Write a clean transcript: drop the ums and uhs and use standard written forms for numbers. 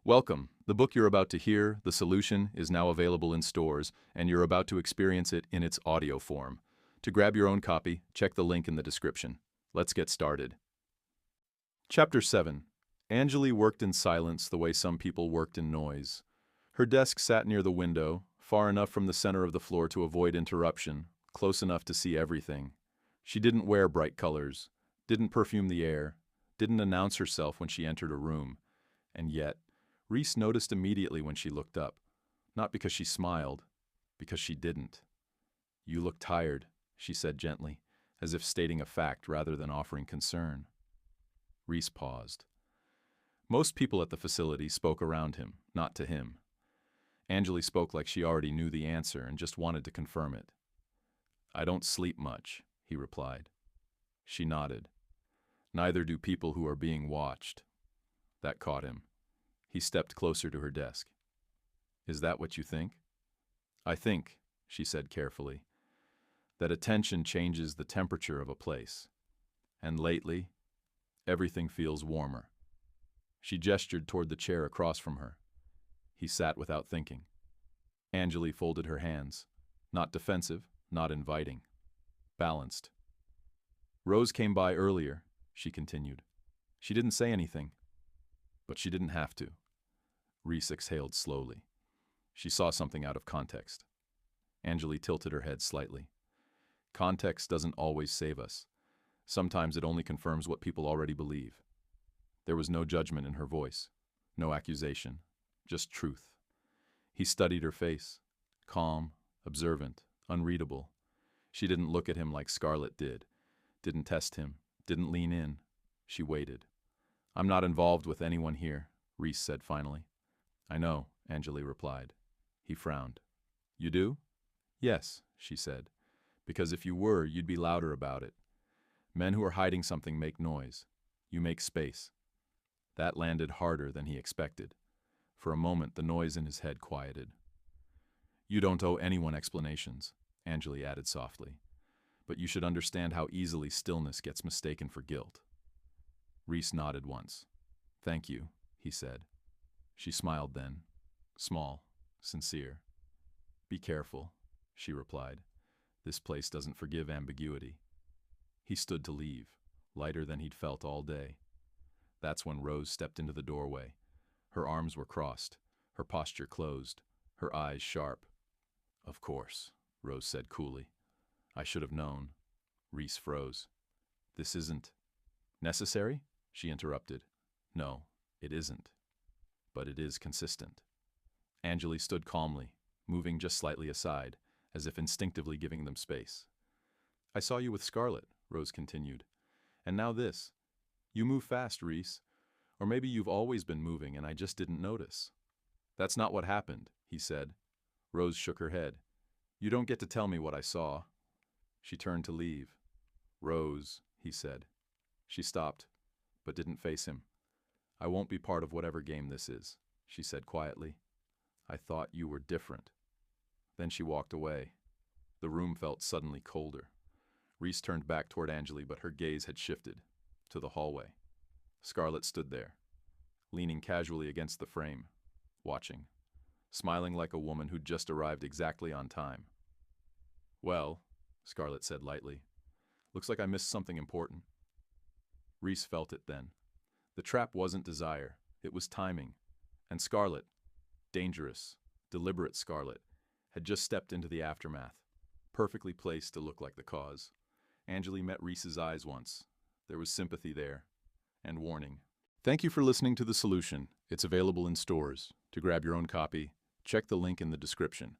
Welcome. The book you're about to hear, The Solution, is now available in stores, and you're about to experience it in its audio form. To grab your own copy, check the link in the description. Let's get started. Chapter 7. Anjali worked in silence the way some people worked in noise. Her desk sat near the window, far enough from the center of the floor to avoid interruption, close enough to see everything. She didn't wear bright colors, didn't perfume the air, didn't announce herself when she entered a room. And yet, Reece noticed immediately when she looked up, not because she smiled, because she didn't. "You look tired," she said gently, as if stating a fact rather than offering concern. Reece paused. Most people at the facility spoke around him, not to him. Anjali spoke like she already knew the answer and just wanted to confirm it. "I don't sleep much," he replied. She nodded. "Neither do people who are being watched." That caught him. He stepped closer to her desk. "Is that what you think?" "I think," she said carefully, "that attention changes the temperature of a place. And lately, everything feels warmer." She gestured toward the chair across from her. He sat without thinking. Anjali folded her hands. Not defensive, not inviting. Balanced. "Rose came by earlier," she continued. "She didn't say anything. But she didn't have to." Reece exhaled slowly. She saw something out of context. Anjali tilted her head slightly. "Context doesn't always save us. Sometimes it only confirms what people already believe." There was no judgment in her voice, no accusation, just truth. He studied her face, calm, observant, unreadable. She didn't look at him like Scarlett did, didn't test him, didn't lean in. She waited. "I'm not involved with anyone here," Reece said finally. "I know," Anjali replied. He frowned. "You do?" "Yes," she said. "Because if you were, you'd be louder about it. Men who are hiding something make noise. You make space." That landed harder than he expected. For a moment, the noise in his head quieted. "You don't owe anyone explanations," Anjali added softly. "But you should understand how easily stillness gets mistaken for guilt." Reece nodded once. "Thank you," he said. She smiled then, small, sincere. "Be careful," she replied. "This place doesn't forgive ambiguity." He stood to leave, lighter than he'd felt all day. That's when Rose stepped into the doorway. Her arms were crossed, her posture closed, her eyes sharp. "Of course," Rose said coolly. "I should have known." Reece froze. "This isn't necessary?" she interrupted. "No, it isn't. But it is consistent." Anjali stood calmly, moving just slightly aside, as if instinctively giving them space. "I saw you with Scarlett," Rose continued. "And now this. You move fast, Reece. Or maybe you've always been moving and I just didn't notice." "That's not what happened," he said. Rose shook her head. "You don't get to tell me what I saw." She turned to leave. "Rose," he said. She stopped, but didn't face him. "I won't be part of whatever game this is," she said quietly. "I thought you were different." Then she walked away. The room felt suddenly colder. Reece turned back toward Anjali, but her gaze had shifted to the hallway. Scarlett stood there, leaning casually against the frame, watching, smiling like a woman who'd just arrived exactly on time. "Well," Scarlett said lightly, "looks like I missed something important." Reece felt it then. The trap wasn't desire, it was timing. And Scarlett, dangerous, deliberate Scarlett, had just stepped into the aftermath, perfectly placed to look like the cause. Anjali met Reece's eyes once. There was sympathy there, and warning. Thank you for listening to The Solution. It's available in stores. To grab your own copy, check the link in the description.